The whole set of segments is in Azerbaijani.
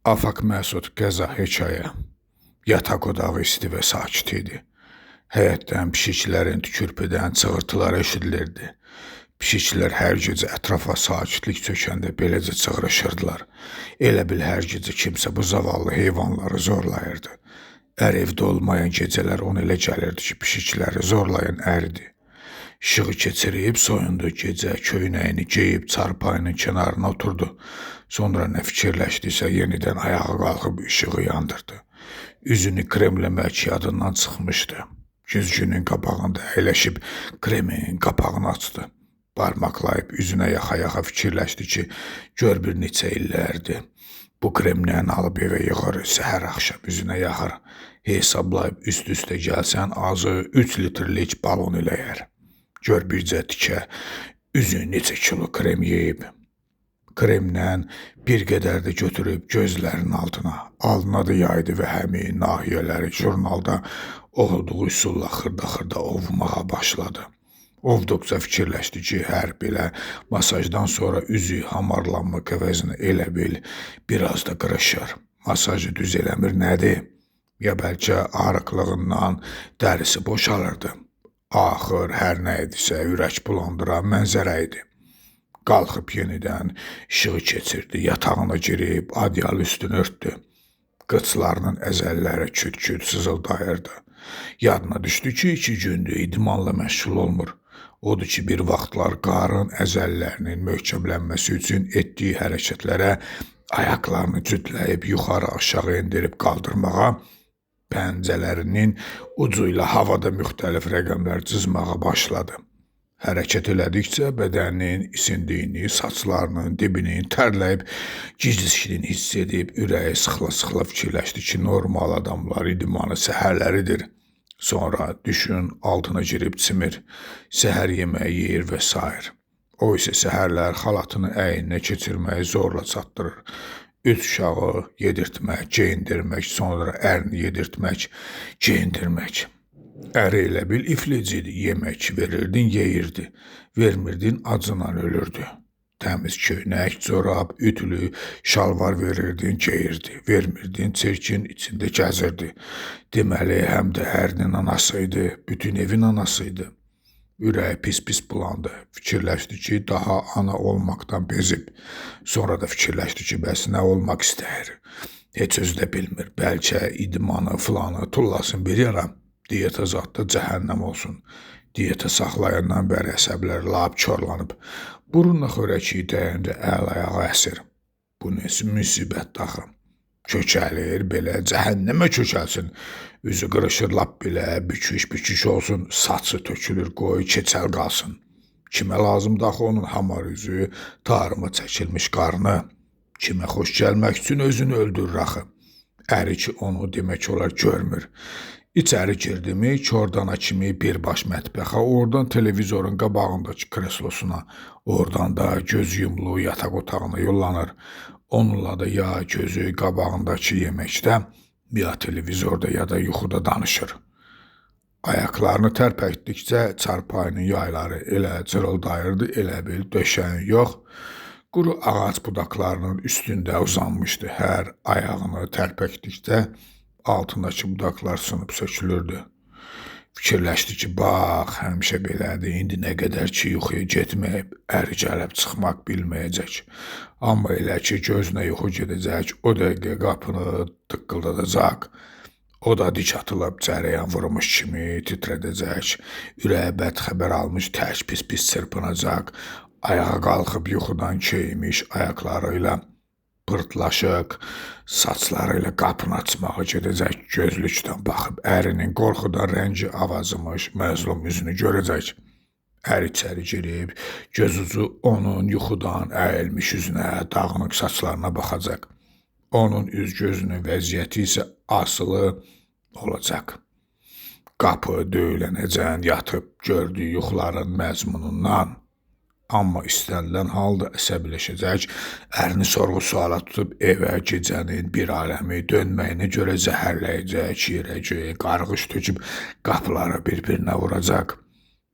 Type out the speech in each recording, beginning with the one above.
Afaq Məsud qəza hekayə. Yataq odağı isti və sakit idi. Həyətdən pişiklərin tükürpüdən çığırtıları eşidilirdi. Pişiklər hər gecə ətrafa sakitlik çökəndə beləcə çığırışırdılar. Elə bil hər gecə kimsə bu zavallı heyvanları zorlayırdı. Ər evdə olmayan gecələr ona elə gəlirdi ki, pişikləri zorlayan ərdi. İşığı keçirib soyundu, gecə köynəyini geyib çarpayının kənarına oturdu. Sonra nə fikirləşdisə yenidən ayağa qalxıb işığı yandırdı. Üzünü kremləmək yadından çıxmışdı. Güzgünün qabağında əyləşib kremin qapağını açdı. Barmaqlayıb üzünə yaxa-yaxa fikirləşdi ki, gör bir neçə illərdir. Bu kremlə alıb evə yığır, səhər axşam üzünə yaxır. Hesablayıb üst-üstə gəlsən azı 3 litrlik balon ilə yer. Gör bircə tikə, üzü neçə kilo krem yeyib. Kremdən bir qədər də götürüb gözlərinin altına, alnına da yaydı və həmin nahiyələri jurnalda oxuduğu üsulla xırda-xırda ovmağa başladı. Ovduqca fikirləşdi ki, hər belə masajdan sonra üzü hamarlanmaq əvəzinə elə bil biraz da qırışır. Masajı düz eləmir nədir? Ya bəlkə arıqlığından dərisi boşalırdı. Axır hər nə idisə ürək bulandıran mənzərə idi. Qalxıb yenidən işığı keçirdi, yatağına girib adyalı üstünü örtdü. Qıçlarının əzəlləri küt-küt sızıldayırdı. Yadına düşdü ki, 2 gündür idmanla məşğul olmur. Odur ki, bir vaxtlar qarın əzəllərinin möhkəmlənməsi üçün etdiyi hərəkətlərə ayaqlarını cütləyib yuxarı aşağı endirib qaldırmağa, pəncələrinin ucu ilə havada müxtəlif rəqəmlər cızmağa başladı. Hərəkət elədikcə bədəninin isindiyini, saçlarının dibinin tərləyib gizlişdiyini hiss edib, ürəyi sıxıla-sıxıla fikirləşdi ki, normal adamlar idmanı səhərləridir. Sonra düşün altına girib çimir, səhər yeməyi yeyir və s. O isə səhərlər xalatını əyninə keçirməyi zorla çatdırır. 3 uşağı yedirtmək, geyindirmək, sonra ərini yedirtmək, geyindirmək. Əri elə bil iflicidir, yemək verirdin, yeyirdi, vermirdin, acından ölürdü. Təmiz köynək, corab, ütülü, şalvar verirdin, geyirdi, vermirdin, çirkin içində gəzirdi. Deməli, həm də ərinin anasıydı, bütün evin anasıydı. Ürəyi pis-pis bulandı, fikirləşdi ki, daha ana olmaqdan bezib. Sonra da fikirləşdi ki, bəs nə olmaq istəyir? Heç özü də bilmir, bəlkə idmanı, filanı tullasın bir yara. Diyeta zatda cəhənnəm olsun. Diyeta saxlayandan bəri əsəblər lap korlanıb. Burunla xörəki dəyəndə əl-ayağı əsir. Bu nəsi müsibət axı. Kökəlir, belə cəhənnəmə kökəlsin. Üzü qırışır lap belə, büküş olsun, saçı tökülür, qoy keçəl qalsın. Kimə lazımdır axı onun hamar üzü, tarıma çəkilmiş qarnı. Kimə xoş gəlmək üçün özünü öldürür axı. Əri ki onu demək olar görmür. İçəri girdimi, kordana kimi birbaş mətbəxə, oradan televizorun qabağındakı kreslosuna, oradan da göz yumlu yataq otağına yollanır. Onunla da ya gözü qabağındakı yeməkdə, ya televizorda, ya da yuxuda danışır. Ayaqlarını tərpəkdikcə çarpayının yayları elə cırıldayırdı, elə bil döşəyin yox, quru ağac budaqlarının üstündə uzanmışdı. Hər ayağını tərpəkdikcə altındakı budaqlar sınıb sökülürdü. Fikirləşdi ki, bax, həmişə belədir, indi nə qədər ki yuxuya getməyib, əri gəlib çıxmaq bilməyəcək. Amma elə ki gözünə yuxu gedəcək, o dəqiqə qapını tıqqıldadacaq. O da dik atılıb cərəyan vurmuş kimi titrədəcək, ürəyə bədxəbər almış tək pis-pis çırpınacaq, ayağa qalxıb yuxudan keymiş ayaqları ilə pırtlaşıq, saçları ilə qapını açmağa gedəcək, gözlükdən baxıb ərinin qorxudan rəngi avazımış, məzlum üzünü görəcək. Ər içəri girib, göz ucu onun yuxudan əyilmiş üzünə, dağınıq saçlarına baxacaq. Onun üz-gözünün vəziyyəti isə asılı olacaq. Qapı döyülənəcən yatıb gördüyü yuxuların məzmunundan, amma istənilən halda əsəbiləşəcək, ərini sorğu-suala tutub evə gecənin bir aləmi dönməyinə görə zəhərləyəcək, yerəcək, qarğış töküb qapıları bir-birinə vuracaq.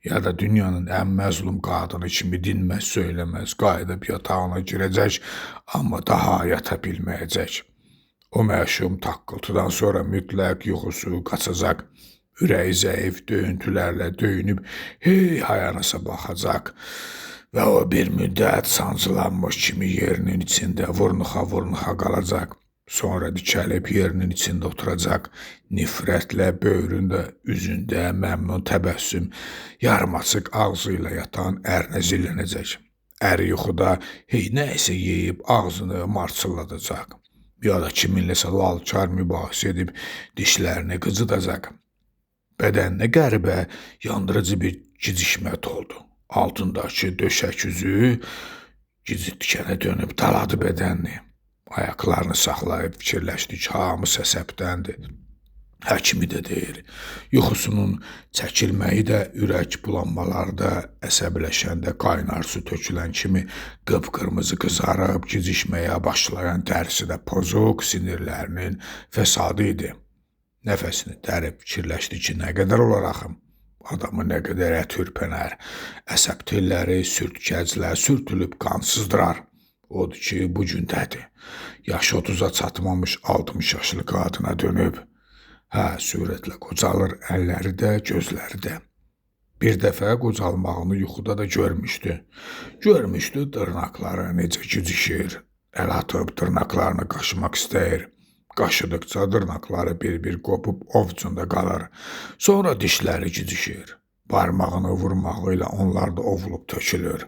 Ya da dünyanın ən məzlum qadını kimi dinməz, söyləməz, qayıdıb yatağına girəcək, amma daha yata bilməyəcək. O məşum taqqıltıdan sonra mütləq yuxusu qaçacaq. Ürəyi zəif döyüntülərlə döyünüb hey hayanasa baxacaq və o bir müddət sancılanmış kimi yerinin içində vurnuxa-vurnuxa qalacaq. Sonra dikəlib yerinin içində oturacaq, nifrətlə böyründə, üzündə məmnun təbəssüm, yarımaçıq ağzı ilə yatan ərinə zillənəcək. Əri yuxuda hey nəyisə yeyib ağzını marçılladacaq. Ya da kiminləsə lalkar mübahisə edib dişlərini qıcıdacaq. Bədəninə qəribə, yandırıcı bir gicişmə doldu. Altındakı döşək üzü gicit dikənə dönüb daladı bədənini. Ayaqlarını saxlayıb fikirləşdi ki, hamısı əsəbdəndir. Həkimi də deyir. Yuxusunun çəkilməyi də, ürək bulanmaları da, əsəbləşəndə qaynar su tökülən kimi qıpqırmızı qızarıb, gicişməyə başlayan dərsi də pozuq sinirlərinin fəsadı idi. Nəfəsini dərib fikirləşdi ki, nə qədər olar axım? Adamı nə qədər ət hürpənər, əsəb telləri, sürtkəclər sürtülüb qan sızdırar. Odur ki, bu gündədir. Yaşı 30-a çatmamış 60 yaşlı qadına dönüb. Sürətlə qocalır, əlləri də, gözləri də. Bir dəfə qocalmağını yuxuda da görmüşdü. Görmüşdü dırnaqları necə gicişir. Əl atıb dırnaqlarını qaşımaq istəyir. Qaşıdıqca dırnaqları bir-bir qopub ovcunda qalır. Sonra dişləri gicişir. Barmağını vurmağı ilə onlar da ovulub tökülür.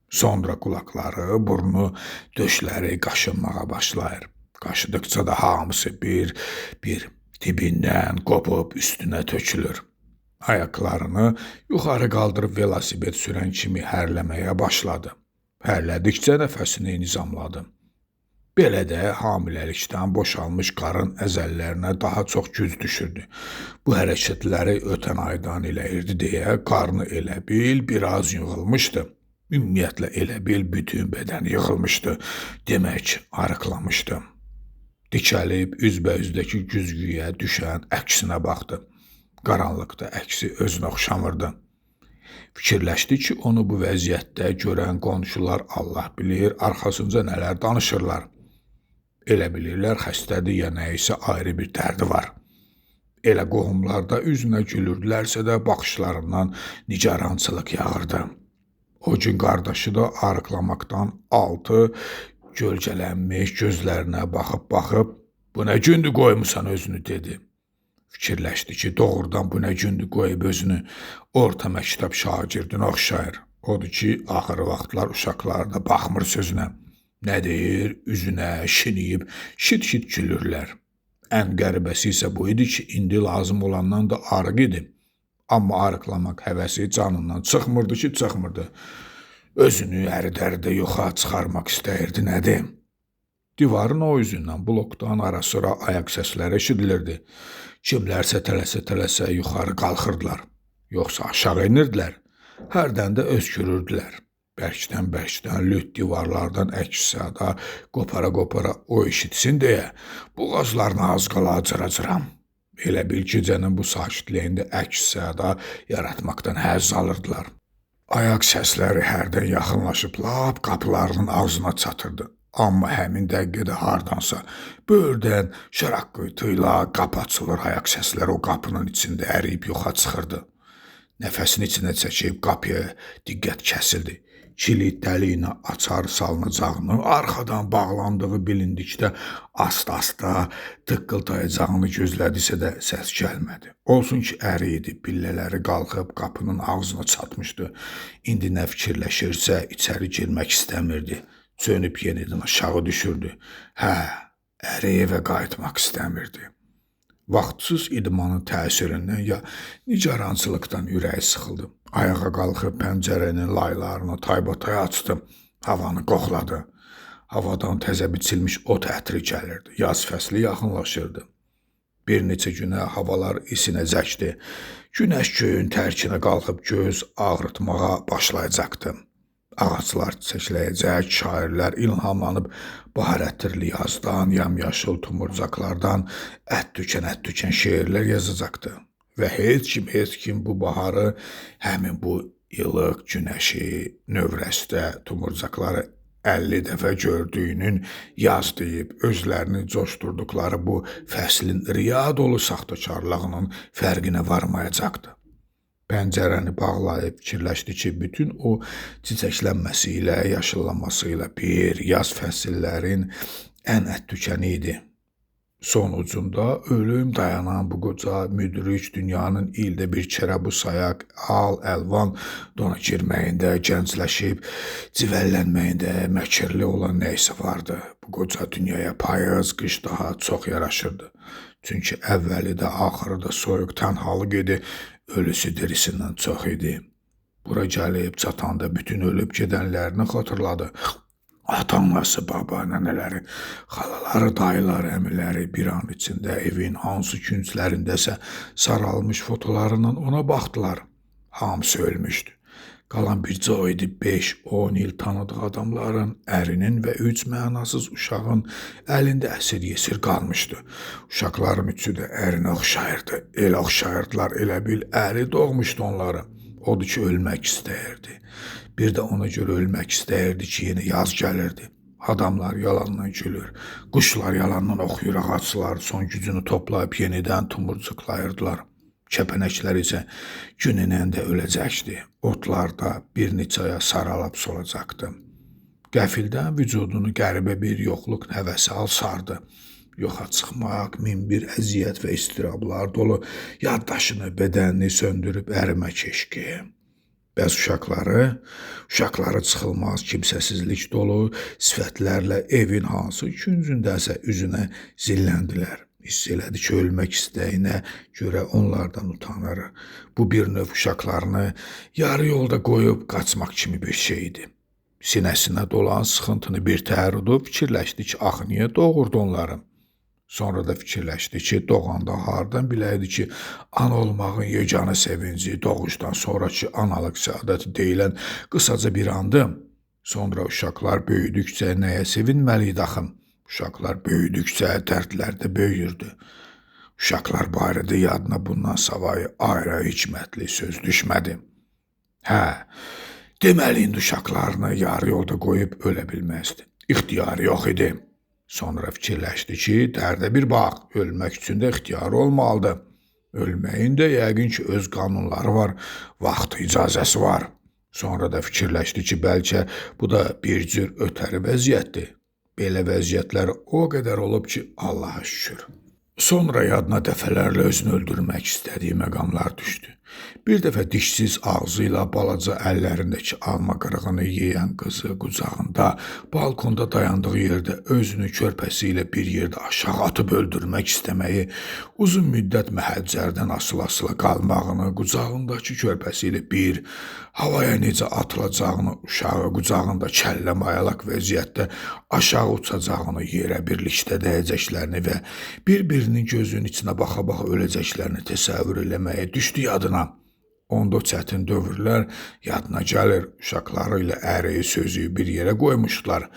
Sonra qulaqları, burnu, döşləri qaşınmağa başlayır. Qaşıdıqca da hamısı bir dibindən qopub üstünə tökülür. Ayaqlarını yuxarı qaldırıb velosiped sürən kimi hərləməyə başladı. Hərlədikcə nəfəsini nizamladı. Belə də hamiləlikdən boşalmış qarın əzəllərinə daha çox güc düşürdü. Bu hərəkətləri ötən aydan eləyirdi deyə qarnı elə bil biraz yığılmışdı. Ümumiyyətlə elə bil bütün bədən yığılmışdı. Demək, arıqlamışdı. Dikəlib üzbəüzdəki güzgüyə düşən əksinə baxdı. Qaranlıqda əksi özünə oxşamırdı. Fikirləşdi ki, onu bu vəziyyətdə görən qonşular Allah bilir, arxasınca nələr danışırlar. Elə bilirlər xəstədir ya nəyisə ayrı bir dərdi var. Elə qohumlarda üzünə gülürdülərsə də baxışlarından nigarançılıq yağırdı. O gün qardaşı da arıqlamaqdan altı gölgələnmiş gözlərinə baxıb, bu nə gündür qoymusan özünü, dedi. Fikirləşdi ki, doğrudan bu nə gündür qoyub özünü, orta məktəb şagirdinə oxşayır. Odur ki, axırı vaxtlar uşaqlar da baxmır sözünə. Nə deyir, üzünə şiniyib, şit-şit gülürlər. Ən qəribəsi isə bu idi ki, indi lazım olandan da arıq idi. Amma arıqlamaq həvəsi canından çıxmırdı ki, çıxmırdı. Özünü əridərdə yoxa çıxarmaq istəyirdi, nədir? Divarın o üzündən blokdan ara-sıra ayaq səsləri eşidilirdi. Kimlərsə tələsə-tələsə yuxarı qalxırdılar. Yoxsa aşağı inirdilər. Hərdən də öskürürdülər. Bərkdən lüt divarlardan əks-səda qopara-qopara o eşitsin deyə boğazlarına az qala cıracıram. Elə bil gecənin bu sakitliyində əks-səda yaratmaqdan həzz alırdılar. Ayaq səsləri hərdən yaxınlaşıb lap qapılarının ağzına çatırdı. Amma həmin dəqiqədə hardansa böyürdən şaraqqıytıyla qapı açılır, ayaq səsləri o qapının içində əriyib yoxa çıxırdı. Nəfəsini içinə çəkib qapıya diqqət kəsildi. Kilit dəliyinə açar salınacağını, arxadan bağlandığı bilindikdə asta-asta tıqqıldayacağını gözlədisə də səs gəlmədi. Olsun ki, əri idi, pillələri qalxıb qapının ağzına çatmışdı. İndi nə fikirləşirsə içəri girmək istəmirdi. Çönüb yenidən aşağı düşürdü. Əri evə qayıtmaq istəmirdi. Vaxtsız idmanın təsirindən ya nigarançılıqdan ürəyi sıxıldı. Ayağa qalxıb pəncərənin laylarını taybatay açdı. Havanı qoxladı. Havadan təzə biçilmiş ot ətri gəlirdi. Yaz fəsli yaxınlaşırdı. Bir neçə günə havalar isinəcəkdi. Günəş göyün tərkinə qalxıb göz ağrıtmağa başlayacaqdı. Ağaclar çiçəkləyəcək, şairlər ilhamlanıb bahar ətirli yazdan, yamyaşıl tumurcaqlardan ət tükən şeirlər yazacaqdı. Və heç kim bu baharı, həmin bu ilıq günəşi, növrəstə tumurcaqları 50 dəfə gördüyünün yaz deyib özlərini coşdurduqları bu fəslin riya dolu saxtakarlığının fərqinə varmayacaqdı. Pəncərəni bağlayıb fikirləşdi ki, bütün o çiçəklənməsi ilə, yaşıllanması ilə bir yaz fəsillərin ən ət tükəni idi. Son ucunda ölüm dayanan bu qoca müdrik dünyanın ildə bir kərə bu sayaq, al-əlvan dona girməyində, gəncləşib, civəllənməyində məkirli olan nəysə vardı. Bu qoca dünyaya payız, qış daha çox yaraşırdı. Çünki əvvəli də, axırı da soyuq, tənhalıq idi, ölüsü dirisindən çox idi. Bura gəlib çatanda bütün ölüb gedənlərini xatırladı. Ata-anası, baba, nənələri, xalaları, dayıları, əmiləri bir an içində evin hansı künclərindəsə saralmış fotolarından ona baxdılar. Hamısı ölmüşdü. Qalan bircə o idi 5-10 il tanıdığı adamların, ərinin və 3 mənasız uşağın əlində əsir-yesir qalmışdı. Uşaqların üçü də ərinə oxşayırdı. Elə oxşayırdılar, elə bil əri doğmuşdu onları. Odur ki, ölmək istəyirdi. Bir də ona görə ölmək istəyirdi ki, yenə yaz gəlirdi. Adamlar yalandan gülür, quşlar yalandan oxuyur, ağaçlar son gücünü toplayıb yenidən tumurcuqlayırdılar. Kəpənəklər isə gününən də öləcəkdi. Otlar da bir neçə aya saralıb solacaqdı. Qəfildən vücudunu qəribə bir yoxluq nəvəsi alsardı. Yoxa çıxmaq, min bir əziyyət və istirablar dolu yaddaşını, bədənini söndürüb ərimək eşqi. Bəzi uşaqları çıxılmaz kimsəsizlik dolu sifətlərlə evin hansı küncündəsə üzünə zilləndilər. Hiss elədi ki, ölmək istəyinə görə onlardan utanır. Bu bir növ uşaqlarını yarı yolda qoyub qaçmaq kimi bir şeydi. Sinəsinə dolan sıxıntını bir təhər udub fikirləşdi ki, axı niyə doğurdu onları? Sonra da fikirləşdi ki, doğanda hardan biləydi ki, ana olmağın yeganə sevinci doğuşdan sonraki analıq səadəti deyilən qısaca bir andı. Sonra uşaqlar böyüdükcə nəyə sevinməli idi axı? Uşaqlar böyüdükcə dərdlər də böyüyürdü. Uşaqlar barədə yadına bundan savayı ayrı hikmətli söz düşmədi. Deməli indi uşaqlarını yarı yolda qoyub ölə bilməzdi. İxtiyarı yox idi. Sonra fikirləşdi ki, dərdə bir bax, ölmək üçün də ixtiyarı olmalıdır. Ölməyin də yəqin ki, öz qanunları var, vaxtı icazəsi var. Sonra da fikirləşdi ki, bəlkə bu da bir cür ötəri vəziyyətdir. Belə vəziyyətlər o qədər olub ki, Allaha şükür. Sonra yadına dəfələrlə özünü öldürmək istədiyi məqamlar düşdü. Bir dəfə dişsiz ağzı ilə balaca əllərindəki alma qırığını yeyən qızı qucağında, balkonda dayandığı yerdə özünü körpəsi ilə bir yerdə aşağı atıb öldürmək istəməyi, uzun müddət məhəccərdən asılı-asılı qalmağını, qucağındakı körpəsi ilə bir havaya necə atılacağını, uşağı qucağında kəllə mayalaq vəziyyətdə aşağı uçacağını, yerə birlikdə dəyəcəklərini və bir-birinin gözünün içinə baxa-baxa öləcəklərini təsəvvür eləməyə düşdü yadına. Onda çətin dövrlər yadına gəlir, uşaqları ilə əri sözü bir yerə qoymuşdular.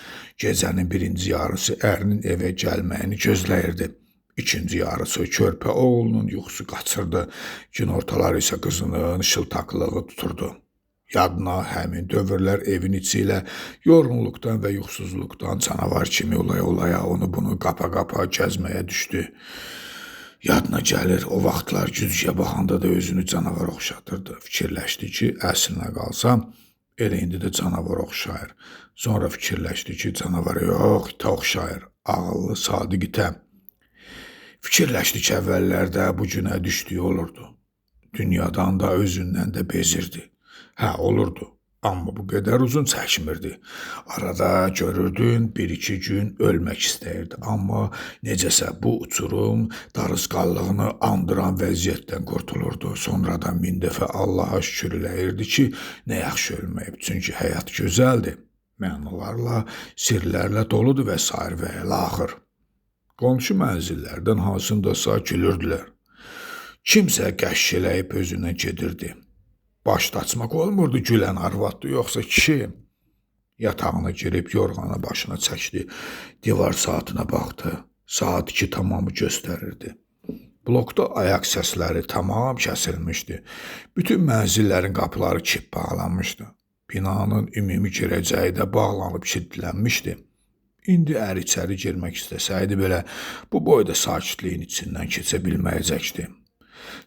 Gecənin birinci yarısı ərinin evə gəlməyini gözləyirdi. İkinci yarısı körpə oğlunun yuxusu qaçırdı. Gün ortaları isə qızının şıltaqlığı tuturdu. Yadına həmin dövrlər evin içi ilə yorğunluqdan və yuxusuzluqdan canavar kimi olaya-olaya onu bunu qapa-qapa gəzməyə düşdü. Yadına gəlir, o vaxtlar güzgüyə baxanda da özünü canavar oxşatırdı. Fikirləşdi ki, əslinə qalsam, elə indi də canavar oxşayır. Sonra fikirləşdi ki, canavara yox, itə oxşayır, ağıllı, sadiq itə. Fikirləşdi ki, əvvəllərdə bu günə düşdüyü olurdu. Dünyadan da özündən də bezirdi. Olurdu. Amma bu qədər uzun çəkmirdi. Arada görürdün, 1-2 gün ölmək istəyirdi. Amma necəsə bu uçurum darısqallığını andıran vəziyyətdən qurtulurdu. Sonradan 1000 dəfə Allaha şükür eləyirdi ki, nə yaxşı ölməyib. Çünki həyat gözəldir. Mənalarla, sirlərlə doludur və s. və əl-axır. Qonşu mənzillərdən hansındasa gülürdülər. Kimsə qəşş eləyib özündən gedirdi. Başda açmaq olmurdu gülən arvaddı, yoxsa kişi. Yatağına girib yorğanı başına çəkdi. Divar saatına baxdı. Saat 2 tamamı göstərirdi. Blokda ayaq səsləri tamam kəsilmişdi. Bütün mənzillərin qapıları kip bağlanmışdı. Binanın ümumi girəcəyi də bağlanıb kilidlənmişdi. İndi əri içəri girmək istəsəydi belə bu boyda sakitliyin içindən keçə bilməyəcəkdi.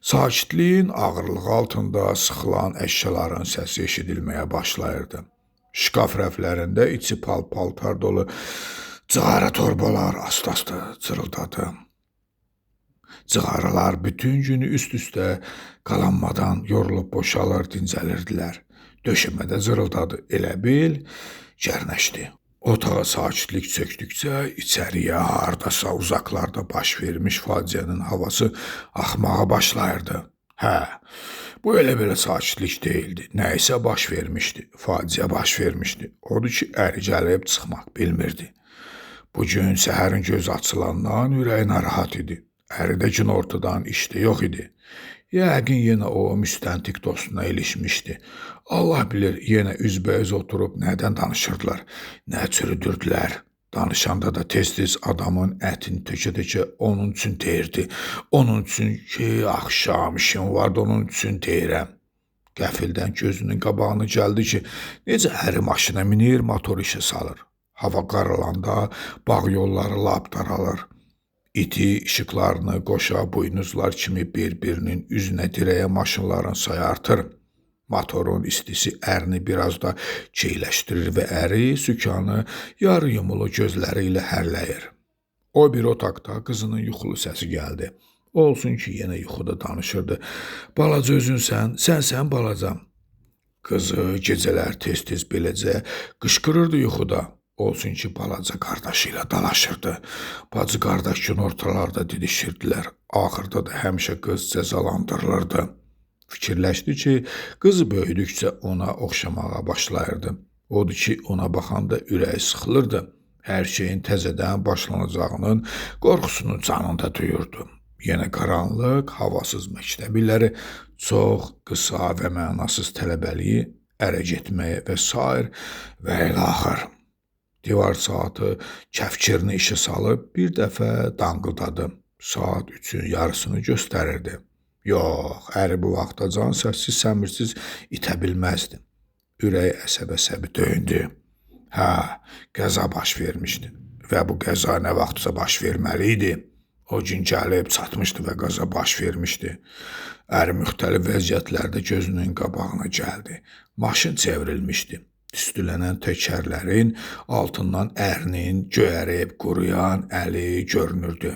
Sakitliyin ağırlığı altında sıxılan əşyaların səsi eşidilməyə başlayırdı. Şkaf rəflərində içi paltar dolu cığara torbalar asta-asta cırıldadı. Cığaralar bütün günü üst-üstə qalanmadan yorulub boşalır, dincəlirdilər. Döşəmədə cırıldadı, elə bil gərnəşdi. Otağa sakitlik çöktükcə içəriyə hardasa uzaqlarda baş vermiş faciənin havası axmağa başlayırdı. Bu elə belə sakitlik deyildi. Nəysə baş vermişdi, faciə baş vermişdi. Odur ki, əri gəlib çıxmaq bilmirdi. Bugün səhərin gözü açılandan ürəyi narahat idi. Əri də gün ortadan işdə yox idi. Yəqin yenə o müstəntiq dostuna ilişmişdi. Allah bilir, yenə üzbəüz oturub nədən danışırdılar, nə çürüdürdülər. Danışanda da tez-tez adamın ətini tökə-tökə onun üçün deyirdi. Onun üçün ki, axşam işim vardı, onun üçün deyirəm. Qəfildən gözünün qabağına gəldi ki, necə əri maşına minir, motor işə salır. Hava qaralanda bağ yolları lap daralır. İti işıqlarını qoşa buynuzlar kimi bir-birinin üzünə dirəyə maşınların sayı artır. Motorun istisi ərini biraz da keyləşdirir və əri sükanı yarı yumulu gözləri ilə hərləyir. O bir otaqda qızının yuxulu səsi gəldi. Olsun ki, yenə yuxuda danışırdı. Balaca özünsən, sənsən balacam. Qızı gecələr tez-tez beləcə qışqırırdı yuxuda. Olsun ki, balaca qardaşı ilə dalaşırdı. Bacı qardaş gün ortalarda didişirdilər. Axırda da həmişə qız cəzalandırılırdı. Fikirləşdi ki, qızı böyüdükcə ona oxşamağa başlayırdı. Odur ki, ona baxanda ürəyi sıxılırdı. Hər şeyin təzədən başlanacağının qorxusunu canında duyurdu. Yenə qaranlıq, havasız məktəb illəri, çox qısa və mənasız tələbəliyi, ərə getməyə və s. və ilaxır. Divar saatı kəfkirini işə salıb bir dəfə danqıldadı. Saat 3-ün yarısını göstərirdi. Yox, əri bu vaxtacan səssiz səmirsiz itə bilməzdi. Ürəyi əsəb-əsəbi döyündü. Qəza baş vermişdi və bu qəza nə vaxtsa baş verməli idi. O gün gəlib çatmışdı və qəza baş vermişdi. Əri müxtəlif vəziyyətlərdə gözünün qabağına gəldi. Maşın çevrilmişdi. Tüstülənən təkərlərin altından ərinin göyərib quruyan əli görünürdü.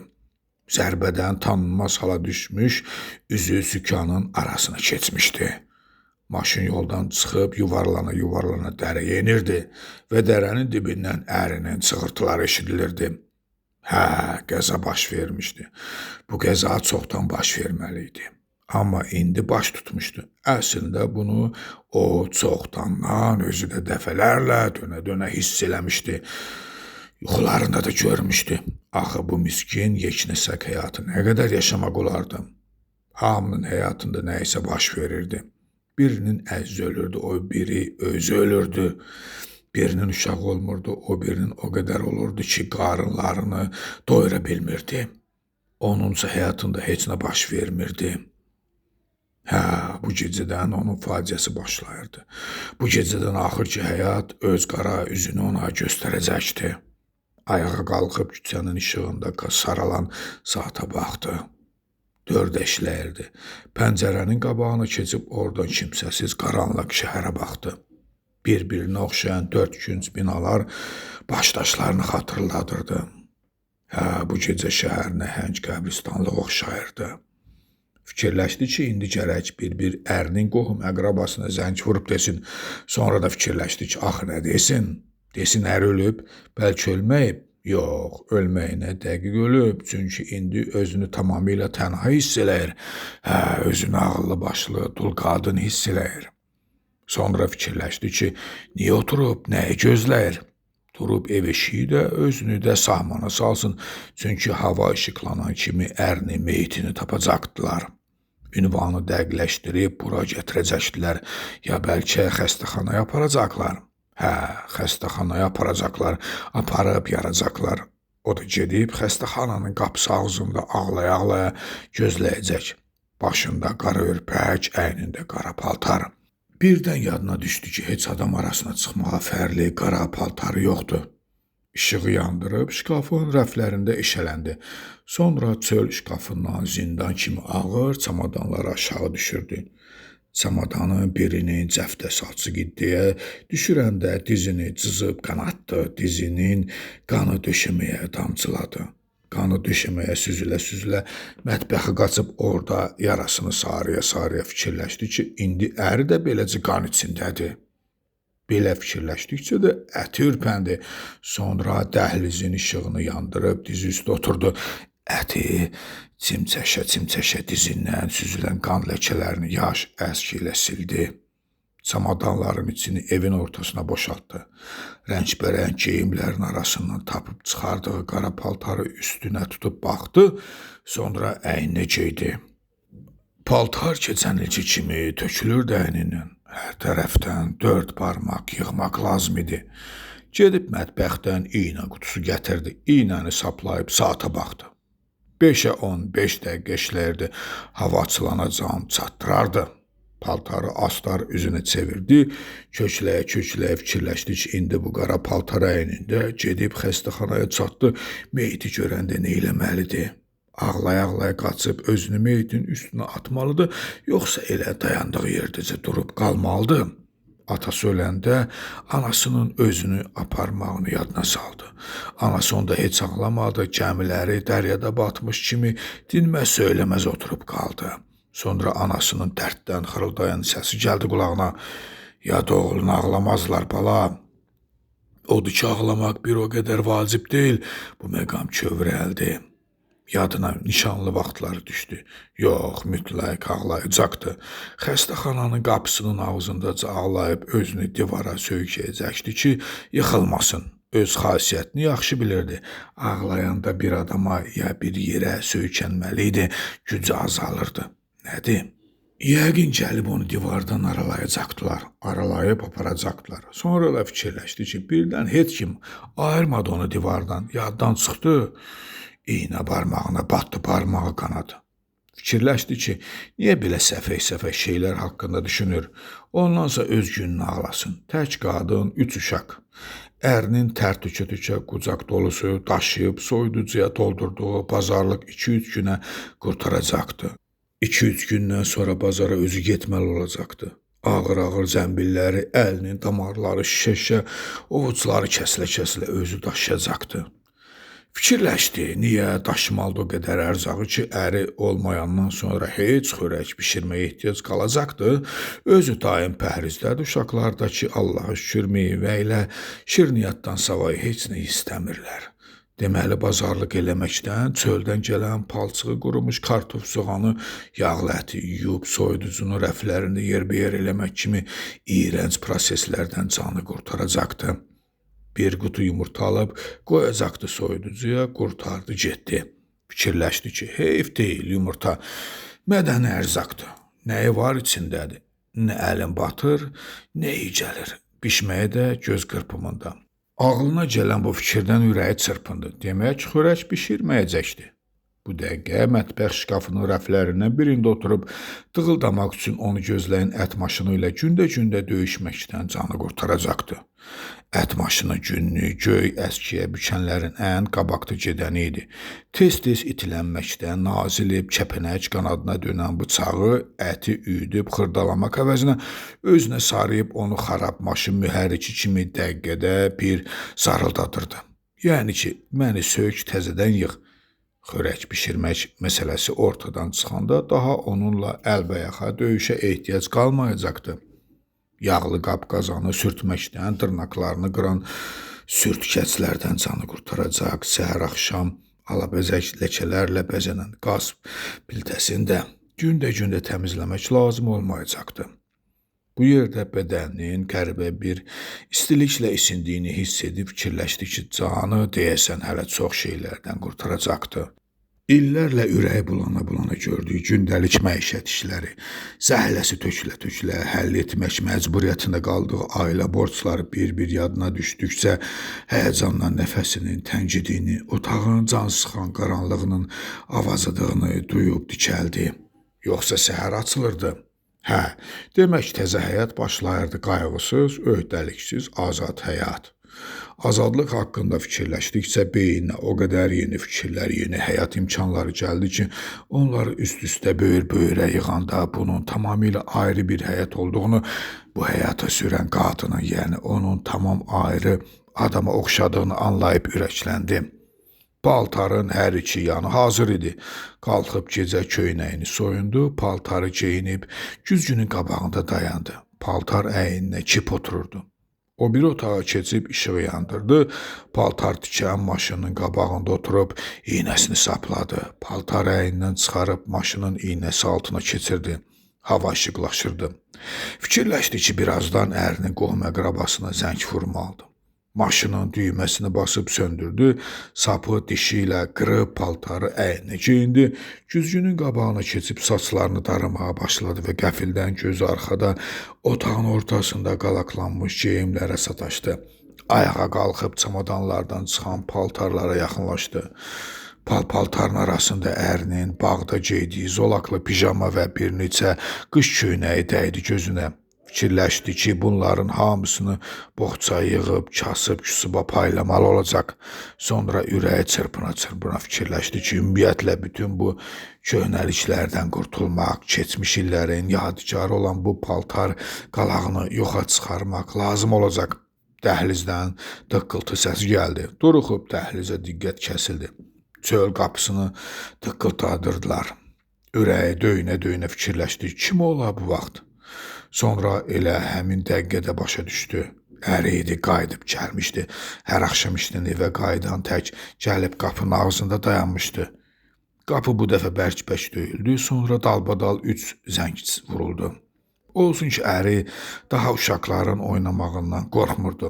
Zərbədən tanınmaz hala düşmüş, üzü sükanın arasına keçmişdi. Maşın yoldan çıxıb yuvarlana-yuvarlana dərəyə inirdi və dərənin dibindən ərinin çığırtıları eşidilirdi. Qəza baş vermişdi. Bu qəza çoxdan baş verməli idi. Amma indi baş tutmuşdu. Əslində bunu o çoxdandan özü də dəfələrlə dönə-dönə hiss eləmişdi. Yuxularında da görmüşdü. Axı bu miskin yeknəsək həyatı nə qədər yaşamaq olardı? Hamının həyatında nə isə baş verirdi. Birinin əzizi ölürdü, o biri özü ölürdü. Birinin uşağı olmurdu, o birinin o qədər olurdu ki, qarınlarını doyura bilmirdi. Onunsa həyatında heç nə baş vermirdi. Bu gecədən onun faciəsi başlayırdı. Bu gecədən axır ki, həyat öz qara üzünü ona göstərəcəkdi. Ayağa qalxıb küçənin işığında saralan saata baxdı. 4 əşləyirdi. Pəncərənin qabağına keçib oradan kimsəsiz qaranlıq şəhərə baxdı. Bir-birinə oxşayan 4 künc binalar başdaşlarını xatırladırdı. Bu gecə şəhər nəhəng qəbristanlıq oxşayırdı. Fikirləşdi ki, indi gərək bir ərinin qohum əqrabasına zəng vurub desin. Sonra da fikirləşdi ki, axı nə desin? Desin ər ölüb, bəlkə ölməyib. Yox, ölməyinə dəqiq ölüb. Çünki indi özünü tamamilə tənha hiss eləyir. Özünü ağıllı başlı, dul qadın hiss eləyir. Sonra fikirləşdi ki, niyə oturub, nəyi gözləyir? Durub ev eşiyi də, özünü də sahmana salsın. Çünki hava işıqlanan kimi ərini, meyitini tapacaqdılar. Ünvanı dəqiqləşdirib bura gətirəcəkdilər. Ya bəlkə xəstəxanaya aparacaqlar. Xəstəxanaya aparacaqlar, aparıb yaracaqlar. O da gedib xəstəxananın qapısı ağzında ağlaya-ağlaya gözləyəcək. Başında qara örpək, əynində qara paltar. Birdən yadına düşdü ki, heç adam arasına çıxmağa fərli qara paltarı yoxdur. İşığı yandırıb şkafın rəflərində eşələndi. Sonra çöl şkafından zindan kimi ağır çamadanlar aşağı düşürdü. Çamadanın birinin cəftəsi açıq deyə düşürəndə dizini cızıb qanatdı, dizinin qanı döşəməyə damcıladı. Qanı döşəməyə süzülə-süzülə mətbəxə qaçıb orada yarasını sarıya-sarıya fikirləşdi ki, indi əri də beləcə qan içindədir. Belə fikirləşdikcə də əti ürpəndi. Sonra dəhlizin işığını yandırıb dizi üstə oturdu. Əti çimçəşə-çimçəşə dizindən süzülən qan ləkələrini yaş əski ilə sildi. Çamadanların içini evin ortasına boşaltdı. Rəngbərəng geyimlərin arasından tapıb çıxardığı qara paltarı üstünə tutub baxdı, sonra əyninə geydi. Paltar keçən ilki kimi tökülürdü əynindən. Hər tərəfdən 4 barmaq yığmaq lazım idi. Gedib mətbəxdən iynə qutusu gətirdi. İynəni saplayıb saata baxdı. 5-ə 15 dəqiqə işləyirdi. Hava açılanacağım çatdırardı. Paltarı astar üzünə çevirdi. Kökləyə fikirləşdi ki, indi bu qara paltar əynində gedib xəstəxanaya çatdı. Meyti görəndə nə eləməlidir? Ağlaya-ağlaya qaçıb özünü meytin üstünə atmalıdır, yoxsa elə dayandığı yerdəcə durub qalmalıdır. Atası öləndə anasının özünü aparmağını yadına saldı. Anası onda heç ağlamadı, gəmiləri dəryada batmış kimi dinməz söyləməz oturub qaldı. Sonra anasının dərddən xırıldayan səsi gəldi qulağına. Ya doğulun ağlamazlar bala. Odur ki, ağlamaq bir o qədər vacib deyil, bu məqam kövrəldi. Yadına nişanlı vaxtları düşdü. Yox, mütləq ağlayacaqdı. Xəstəxananın qapısının ağzındaca ağlayıb özünü divara söykəyəcəkdi ki, yıxılmasın. Öz xasiyyətini yaxşı bilirdi. Ağlayanda bir adama ya bir yerə söykənməli idi, gücü azalırdı. Nədir? Yəqin gəlib onu divardan aralayacaqdılar, aralayıb aparacaqdılar. Sonra da fikirləşdi ki, birdən heç kim ayırmadı onu divardan, yaddan çıxdı. İynə barmağına batdı, barmağı qanadı. Fikirləşdi ki, niyə belə səfək-səfək şeylər haqqında düşünür? Ondansa öz gününü ağlasın. Tək qadın, 3 uşaq. Ərinin tər tükə-tükə qucaq dolusu daşıyıb soyuducuya doldurduğu bazarlıq 2-3 günə qurtaracaqdı. 2-3 gündən sonra bazara özü getməli olacaqdı. Ağır-ağır zəmbilləri, əlinin damarları şişə-şişə, ovucuları kəsilə-kəsilə özü daşıyacaqdı. Fikirləşdi, niyə daşımalı o qədər ərzağı ki, əri olmayandan sonra heç xörək bişirməyə ehtiyac qalacaqdı. Özü daim pəhrizdədir, uşaqlardakı Allaha şükür meyvə ilə şirniyyatdan savayı heç nə istəmirlər. Deməli, bazarlıq eləməkdən, çöldən gələn palçığı qurumuş kartof soğanı, yağlı əti yuyub, soyuducunun rəflərində yerbəyer eləmək kimi iyrənc proseslərdən canı qurtaracaqdı. Bir qutu yumurta alıb qoyacaqdı soyuducuya, qurtardı getdi. Fikirləşdi ki, heyf deyil yumurta, mədəni ərzaqdır. Nəyi var içindədir? Nə əlin batır, nə iyi gəlir. Bişməyə də göz qırpımında. Ağlına gələn bu fikirdən ürəyi çırpındı. Demək, xörək bişirməyəcəkdi. Bu dəqiqə mətbəx şkafının rəflərindən birində oturub dığıldamaq üçün onu gözləyən ət maşını ilə gündə-gündə döyüşməkdən canı qurtaracaqdı. Ət maşını günlük, göy əskiyə bükənlərin ən qabaqda gedəni idi. Tez-tez itilənməkdən nazilib kəpənək qanadına dönən bıçağı əti üyüdüb xırdalamaq əvəzinə özünə sarıyıb onu xarab maşın mühərriki kimi dəqiqədə bir zarıldadırdı. Yəni ki, məni sök təzədən yığ. Xörək bişirmək məsələsi ortadan çıxanda daha onunla əlbəyaxa döyüşə ehtiyac qalmayacaqdı. Yağlı qab qazanı sürtməkdən dırnaqlarını qıran sürtkəclərdən canı qurtaracaq, səhər axşam alabəzək ləkələrlə bəzənən qaz plitəsini də gündə-gündə təmizləmək lazım olmayacaqdı. Bu yerdə bədəninin qəribə bir istiliklə isindiyini hiss edib fikirləşdi ki, canı deyəsən hələ çox şeylərdən qurtaracaqdı. İllərlə ürəyi bulana-bulana gördüyü gündəlik məişət işləri, zəhləsi tökülə-tökülə həll etmək məcburiyyətində qaldığı ailə borcları bir-bir yadına düşdükcə həyəcanla nəfəsinin təngidiyini, otağın can sıxan qaranlığının avazıdığını duyub dikəldi. Yoxsa səhər açılırdı. Hə, demək təzə həyat başlayırdı, qayğısız, öhdəliksiz, azad həyat. Azadlıq haqqında fikirləşdikcə beyninə o qədər yeni fikirlər, yeni həyat imkanları gəldi ki, onları üst-üstə böyür-böyürə yığanda bunun tamamilə ayrı bir həyat olduğunu, bu həyata sürən qadının, yəni onun tamam ayrı adama oxşadığını anlayıb ürəkləndi. Paltarın hər iki yanı hazır idi. Qalxıb gecə köynəyini soyundu, paltarı geyinib güzgünün qabağında dayandı. Paltar əyninə kip otururdu. O bir otağa keçib işığı yandırdı, paltar tikən maşının qabağında oturub iynəsini sapladı. Paltar əynindən çıxarıb maşının iynəsi altına keçirdi. Hava işıqlaşırdı. Fikirləşdi ki, birazdan ərinin qohum-əqrabasına zəng vurmalıdır. Maşının düyməsini basıb söndürdü, sapı dişi ilə qırıb paltarı əyninə geyindi, güzgünün qabağına keçib saçlarını daramağa başladı və qəfildən gözü arxada otağın ortasında qalaqlanmış geyimlərə sataşdı. Ayağa qalxıb çamadanlardan çıxan paltarlara yaxınlaşdı. Paltarın arasında ərinin bağda geydiyi zolaqlı pijama və bir neçə qış köynəyi dəydi gözünə. Fikirləşdi ki, bunların hamısını boğçaya yığıb, kasıb, küsuba paylamalı olacaq. Sonra ürəyi çırpına-çırpına fikirləşdi ki, ümumiyyətlə bütün bu köhnəliklərdən qurtulmaq, keçmiş illərin yadigarı olan bu paltar qalağını yoxa çıxarmaq lazım olacaq. Dəhlizdən tıqqıltı səsi gəldi. Duruxub dəhlizə diqqət kəsildi. Çöl qapısını tıqqıltadırdılar. Ürəyi döyünə-döyünə fikirləşdi. Kim ola bu vaxt? Sonra elə həmin dəqiqədə başa düşdü. Əri idi, qayıdıb gəlmişdi. Hər axşam işdən evə qayıdan tək gəlib qapının ağzında dayanmışdı. Qapı bu dəfə bərk-bərk döyüldü, sonra dalbadal 3 zəng vuruldu. Olsun ki, əri daha uşaqların oynamağından qorxmurdu.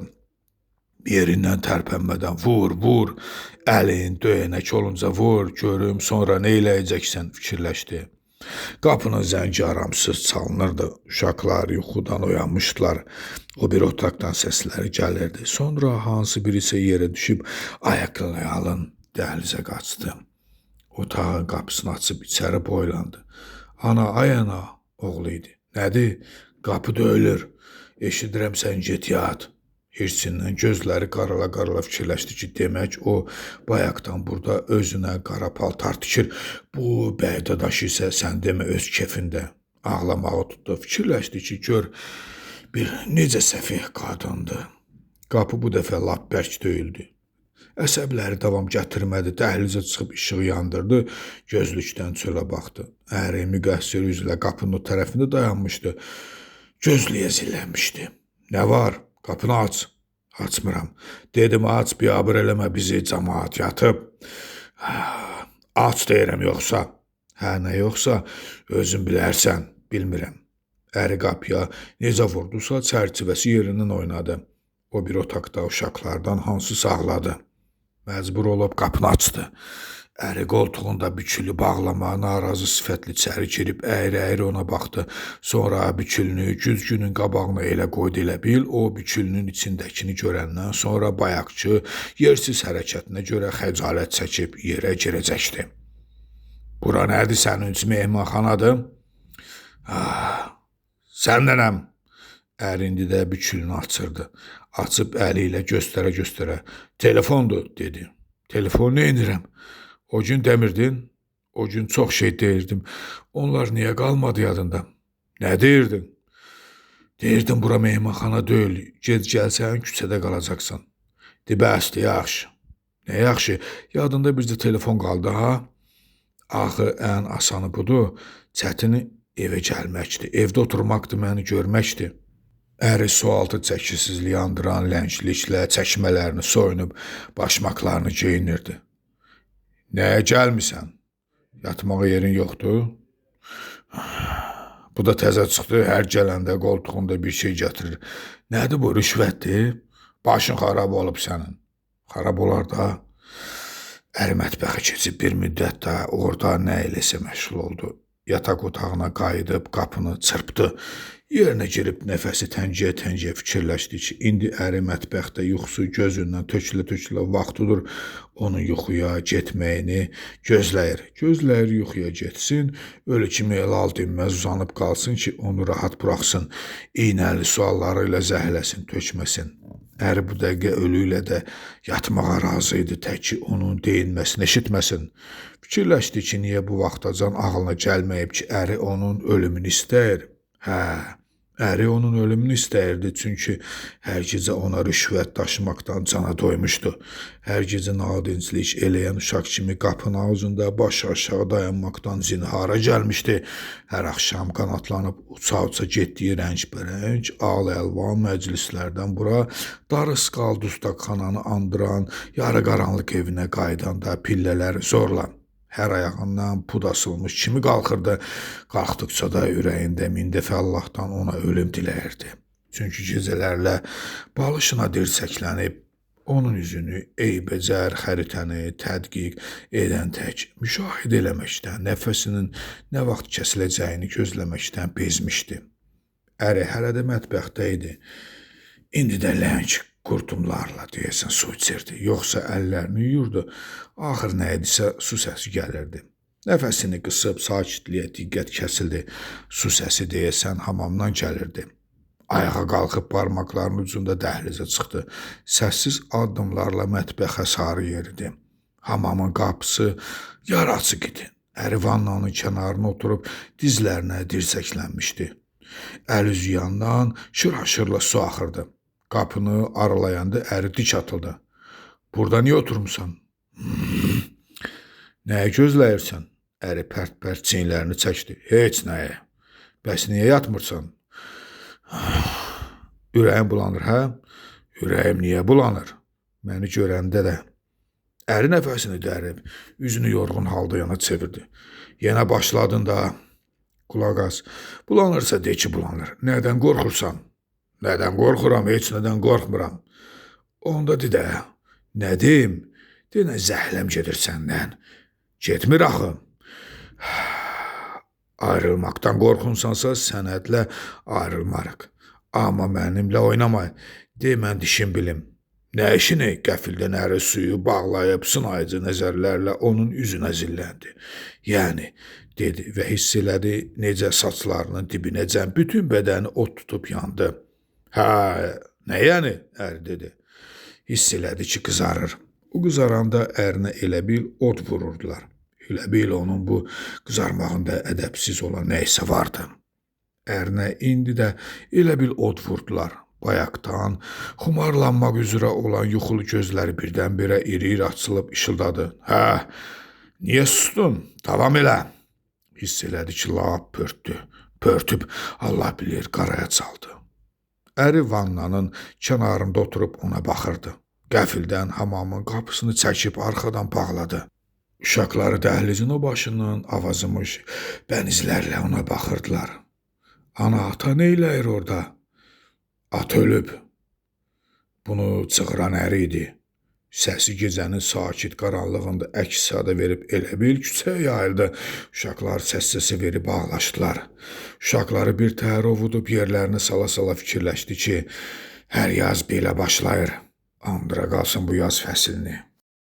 Yerindən tərpənmədən vur, vur, əlin döyənək olunca vur, görüm sonra nə eləyəcəksən fikirləşdi. Qapının zəngi aramsız çalınırdı. Uşaqlar yuxudan oyanmışdılar. O bir otaqdan səsləri gəlirdi. Sonra hansı birisi yerə düşüb ayaqlayalın dəhlizə qaçdı. Otağın qapısını açıb içəri boylandı. Ana, ay ana, oğlu idi. Nədir? Qapı döyülür. Eşidirəm sən get yat. Hirsindən gözləri qarala-qarala fikirləşdi ki, demək o bayaqdan burada özünə qara paltar tikir. Bu bəydadaş isə sən demə öz kefində ağlamağı tutdu. Fikirləşdi ki, gör bir necə səfih qadındır. Qapı bu dəfə lap bərk döyüldü. Əsəbləri davam gətirmədi, dəhlizə çıxıb işığı yandırdı, gözlükdən çölə baxdı. Əri müqəssir üzlə qapının o tərəfində dayanmışdı, gözlüyə zillənmişdi. Nə var? Qapını aç. Açmıram. Dedim aç, biabır eləmə bizi, cəmaat yatıb. Aç deyirəm yoxsa. Hə, nə yoxsa, özün bilərsən, bilmirəm. Əri qapıya necə vurdusa, çərçivəsi yerindən oynadı. O bir otaqda uşaqlardan hansı sağladı. Məcbur olub qapını açdı. Əri qoltuğunda bükülü bağlama, narazı sifətli içəri girib əyri-əyri ona baxdı. Sonra bükülünü güzgünün qabağına elə qoydu elə bil, o bükülünün içindəkini görəndən sonra bayaqçı yersiz hərəkətinə görə xəcalət çəkib yerə girəcəkdi. Bura nədir sənin üçün mehmanxanadır? Səndənəm. Əri indi də bükülünü açırdı. Açıb əli ilə göstərə-göstərə. Telefondur, dedi. Telefon nə edirəm? O gün demirdin, o gün çox şey deyirdim. Onlar niyə qalmadı yadında? Nə deyirdin? Deyirdim, bura mehmanxana deyil, gec gəlsən küçədə qalacaqsan. Bəsdir, yaxşı. Nə yaxşı, yadında bircə telefon qaldı, ha? Axı, ən asanı budur, çətini evə gəlməkdir, evdə oturmaqdır, məni görməkdir. Əri sualtı çəkisizliyi andıran ləngliklə çəkmələrini soyunub, başmaqlarını geyinirdi. Nəyə gəlmisən? Yatmağa yerin yoxdur? Bu da təzə çıxdı, hər gələndə qoltuğunda bir şey gətirir. Nədir bu, rüşvətdir? Başın xarab olub sənin. Xarab olar da. Əri mətbəxə keçib bir müddət də orada nə eləsə məşğul oldu. Yataq otağına qayıdıb qapını çırpdı. Yerinə girib nəfəsi təngiyə-təngiyə fikirləşdi ki, indi əri mətbəxdə yuxusu gözündən tökülə-tökülə vaxtıdır onun yuxuya getməyini gözləyir. Gözləyir yuxuya getsin, ölü kimi elal dinməz uzanıb qalsın ki, onu rahat buraxsın, iynəli sualları ilə zəhləsin, tökməsin. Əri bu dəqiqə ölü ilə də yatmağa razı idi, tək ki, onun deyilməsini eşitməsin. Fikirləşdi ki, niyə bu vaxtacan ağlına gəlməyib ki, əri onun ölümünü istəyir? Hə, əri onun ölümünü istəyirdi, çünki hər gecə ona rüşvət daşımaqdan cana doymuşdu. Hər gecə nadinclik eləyən uşaq kimi qapının ağzında başı aşağı dayanmaqdan zinhara gəlmişdi. Hər axşam qanatlanıb uça-uça getdiyi rəngbərəng, al-əlvan məclislərdən bura darısqal dustaqxananı andıran yarı qaranlıq evinə qaydanda pillələr zorla hər ayağından pud asılmış kimi qalxırdı. Qalxdıqca da ürəyində min dəfə Allahdan ona ölüm diləyirdi. Çünki gecələrlə balışına dirsəklənib, onun üzünü eybəcər xəritəni tədqiq edən tək müşahidə eləməkdən, nəfəsinin nə vaxt kəsiləcəyini gözləməkdən bezmişdi. Əri hələ də mətbəxdə idi. İndi də ləng qurtumlarla deyəsən su içirdi, yoxsa əllərini yuyurdu. Axır nə idisə su səsi gəlirdi. Nəfəsini qısıb sakitliyə diqqət kəsildi. Su səsi deyəsən hamamdan gəlirdi. Ayağa qalxıb barmaqlarının ucunda dəhlizə çıxdı. Səssiz addımlarla mətbəxə sarı yeridi. Hamamın qapısı yarı açıq idi. Əri vannanın kənarına oturub dizlərinə dirsəklənmişdi. Əl üzü yandan şıraşırla su axırdı. Qapını aralayanda əri dik atıldı. Burada niyə oturmuşsan? Nəyə gözləyirsən? Əri pərt-pərt çiyinlərini çəkdi. Heç nəyə. Bəs niyə yatmırsan? Ürəyim bulanır, hə? Ürəyim niyə bulanır? Məni görəndə də. Əri nəfəsini dərib, üzünü yorğun halda yana çevirdi. Yenə başladın da. Qulaq as. Bulanırsa de ki, bulanır. Nədən qorxursan? Nədən qorxuram, heç nədən qorxmuram. Onda de də, nə deyim? Denə zəhləm gedir səndən. Getmir axı. Ayrılmaqdan qorxunsansa sənədlə ayrılmarıq. Amma mənimlə oynamay, de mən dişim bilim. Nə işini qəfildən əri suyu bağlayıb sınayıcı nəzərlərlə onun üzünə zilləndi. Yəni, dedi və hiss elədi necə saçlarının dibinəcən bütün bədəni od tutub yandı. Hə, nə yəni, əri dedi. Hiss elədi ki, qızarır. O qızaranda ərinə elə bil od vururdular. Elə bil onun bu qızarmağında ədəbsiz olan nəysə vardı. Ərinə indi də elə bil od vurdular. Bayaqdan xumarlanmaq üzrə olan yuxulu gözləri birdən-birə iri-iri açılıb işıldadı. Hə, niyə sustun? Davam elə. Hiss elədi ki, lap pörtdü. Pörtüb, Allah bilir, qaraya çaldı. Əri vannanın kənarında oturub ona baxırdı. Qəfildən hamamın qapısını çəkib arxadan bağladı. Uşaqları dəhlizin o başından avazımış bənizlərlə ona baxırdılar. Ana, ata neyləyir orada? At ölüb. Bunu çığıran əri idi. Səsi gecənin sakit qaranlığında əks-səda verib elə bil küçəyə yayıldı. Uşaqlar səs-səsi verib ağlaşdılar. Uşaqları bir təhər ovudub yerlərini sala-sala fikirləşdi ki, hər yaz belə başlayır. Andıra qalsın bu yaz fəslini.